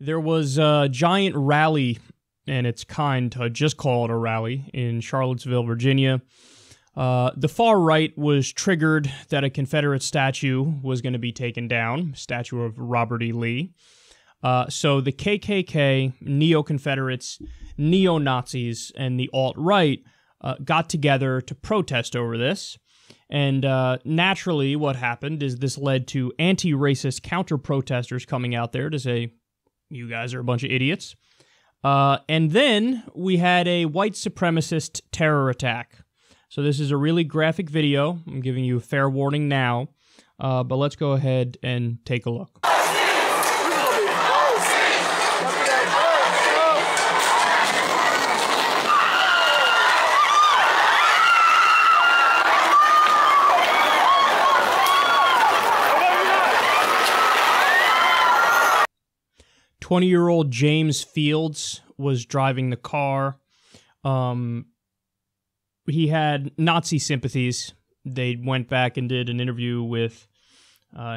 There was a giant rally, and it's kind to just call it a rally, in Charlottesville, Virginia. The far right was triggered that a Confederate statue was going to be taken down, statue of Robert E. Lee. So the KKK, neo-Confederates, neo-Nazis, and the alt-right got together to protest over this. And naturally, what happened is this led to anti-racist counter-protesters coming out there to say, you guys are a bunch of idiots. And then we had a white supremacist terror attack. So this is a really graphic video. I'm giving you a fair warning now. But let's go ahead and take a look. 20-year-old James Fields was driving the car. He had Nazi sympathies. They went back and did an interview with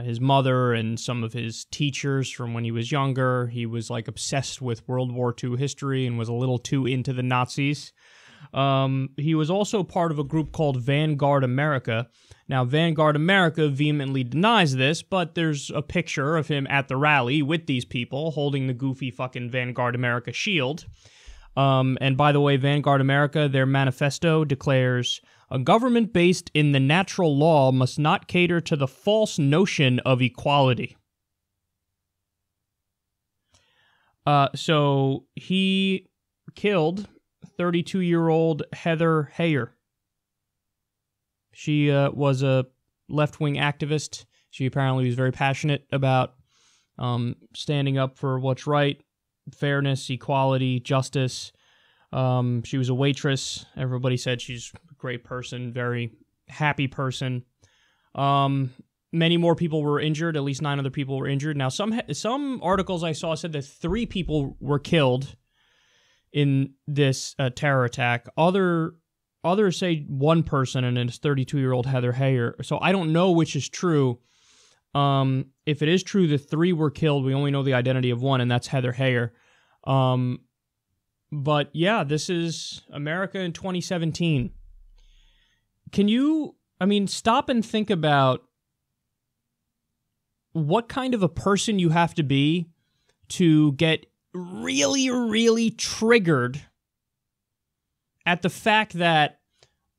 his mother and some of his teachers from when he was younger. He was like obsessed with World War II history and was a little too into the Nazis. He was also part of a group called Vanguard America. Now, Vanguard America vehemently denies this, but there's a picture of him at the rally with these people holding the goofy fucking Vanguard America shield. And by the way, Vanguard America, their manifesto declares, a government based in the natural law must not cater to the false notion of equality. So he killed 32-year-old Heather Heyer. She was a left-wing activist. She apparently was very passionate about standing up for what's right, fairness, equality, justice. She was a waitress. Everybody said she's a great person, very happy person. Many more people were injured. At least 9 other people were injured. Now, some articles I saw said that 3 people were killed in this terror attack. Others say 1 person, and it's 32-year-old Heather Heyer. So I don't know which is true. If it is true that 3 were killed, we only know the identity of 1, and that's Heather Heyer. But yeah, this is America in 2017. Can you, stop and think about what kind of a person you have to be to get really, really triggered at the fact that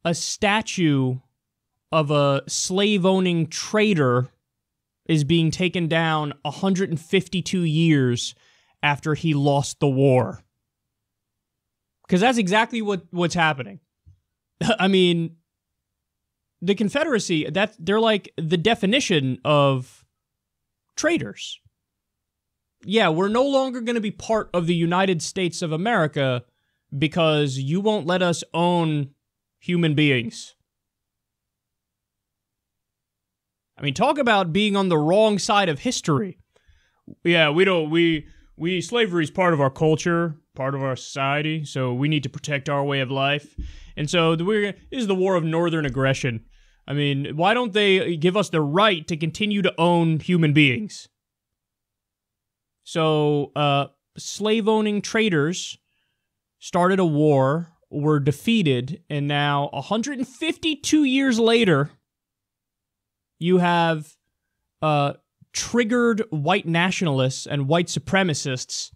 a statue of a slave-owning traitor is being taken down 152 years after he lost the war. Because that's exactly what's happening. The Confederacy, they're like the definition of traitors. Yeah, we're no longer going to be part of the United States of America because you won't let us own human beings. Talk about being on the wrong side of history. Yeah, slavery is part of our culture, part of our society, so we need to protect our way of life. And so this is the war of northern aggression. Why don't they give us the right to continue to own human beings? So, slave-owning traitors started a war, were defeated, and now 152 years later, you have triggered white nationalists and white supremacists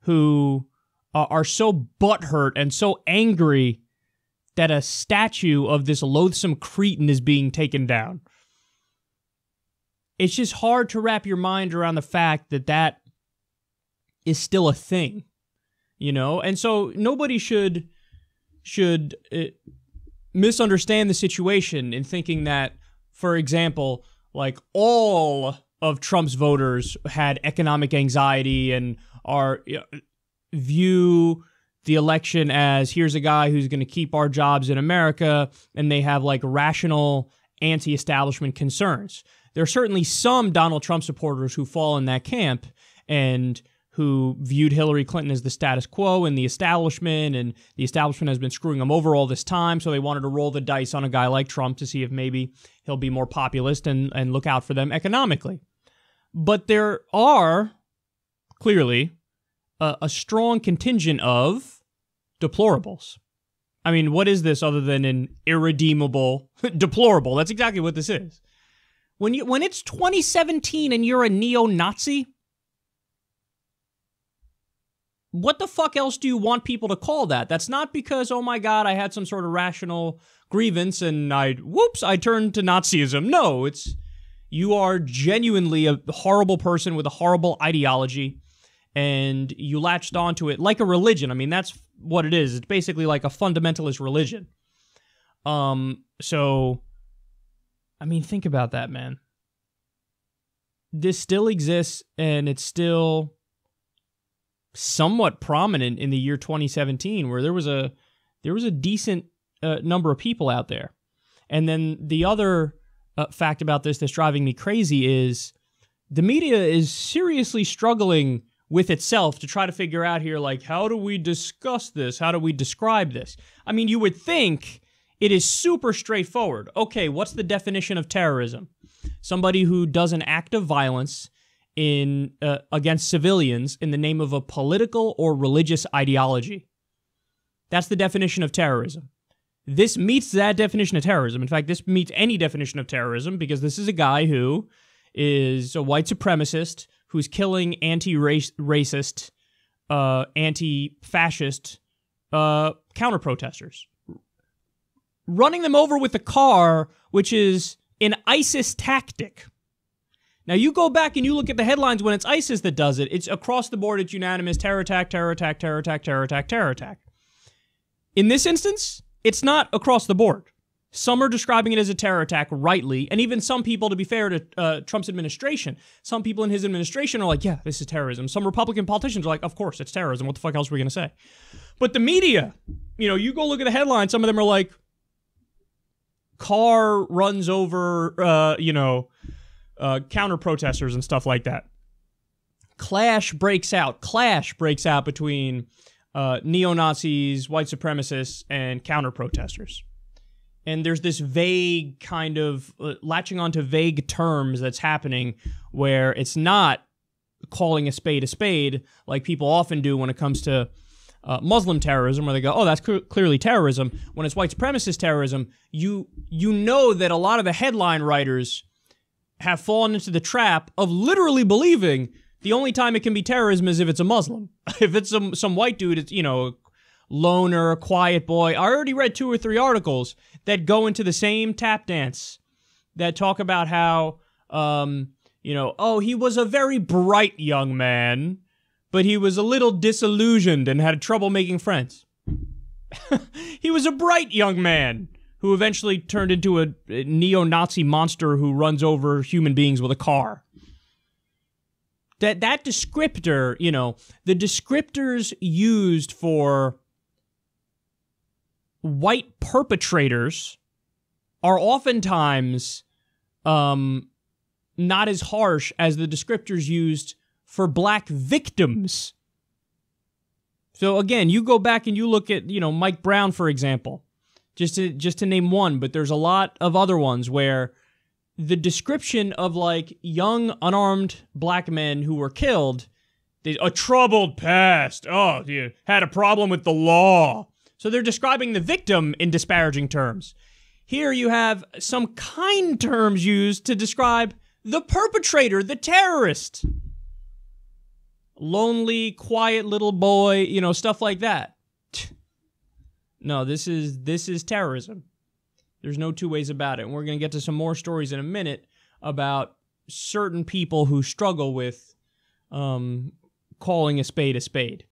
who are so butthurt and so angry that a statue of this loathsome cretin is being taken down. It's just hard to wrap your mind around the fact that that is still a thing, And so nobody should misunderstand the situation in thinking that, for example, like all of Trump's voters had economic anxiety and view the election as here's a guy who's going to keep our jobs in America, and they have like rational anti-establishment concerns. There are certainly some Donald Trump supporters who fall in that camp and who viewed Hillary Clinton as the status quo and the establishment has been screwing them over all this time, so they wanted to roll the dice on a guy like Trump to see if maybe he'll be more populist and look out for them economically. But there are clearly, a strong contingent of deplorables. I mean, what is this other than an irredeemable deplorable? That's exactly what this is. When it's 2017 and you're a neo-Nazi, what the fuck else do you want people to call that? That's not because, oh my God, I had some sort of rational grievance and I turned to Nazism. No, it's you are genuinely a horrible person with a horrible ideology and you latched onto it like a religion. I mean, that's what it is. It's basically like a fundamentalist religion. So, I mean, think about that, man. This still exists and it's still somewhat prominent in the year 2017, where there was a decent number of people out there. And then the other fact about this that's driving me crazy is the media is seriously struggling with itself to try to figure out here, like, how do we discuss this? How do we describe this? I mean, you would think it is super straightforward. Okay, what's the definition of terrorism? Somebody who does an act of violence against civilians in the name of a political or religious ideology. That's the definition of terrorism. This meets that definition of terrorism. In fact, this meets any definition of terrorism because this is a guy who is a white supremacist who's killing anti-racist, anti-fascist counter-protesters. Running them over with a car, which is an ISIS tactic. Now, you go back and you look at the headlines when it's ISIS that does it. It's across the board, it's unanimous, terror attack, terror attack, terror attack, terror attack, terror attack. In this instance, it's not across the board. Some are describing it as a terror attack rightly, and even some people, to be fair to Trump's administration, some people in his administration are like, yeah, this is terrorism. Some Republican politicians are like, of course, it's terrorism. What the fuck else are we going to say? But the media, you go look at the headlines, some of them are like, car runs over, counter-protesters and stuff like that. Clash breaks out between neo-Nazis, white supremacists, and counter-protesters. And there's this vague kind of latching onto vague terms that's happening where it's not calling a spade like people often do when it comes to Muslim terrorism, where they go, oh, that's clearly terrorism. When it's white supremacist terrorism, you know that a lot of the headline writers have fallen into the trap of literally believing the only time it can be terrorism is if it's a Muslim. If it's some white dude, it's, loner, quiet boy. I already read 2 or 3 articles that go into the same tap dance that talk about how, oh, he was a very bright young man, but he was a little disillusioned and had trouble making friends. He was a bright young man who eventually turned into a neo-Nazi monster who runs over human beings with a car. That descriptor, the descriptors used for white perpetrators are oftentimes not as harsh as the descriptors used for black victims. So again, you go back and you look at, Mike Brown, for example, just to name one, but there's a lot of other ones where the description of like young unarmed black men who were killed, a troubled past. Oh, you had a problem with the law. So they're describing the victim in disparaging terms. Here you have some kind terms used to describe the perpetrator, the terrorist. Lonely, quiet little boy, stuff like that. No, this is terrorism. There's no two ways about it. And we're going to get to some more stories in a minute about certain people who struggle with calling a spade a spade.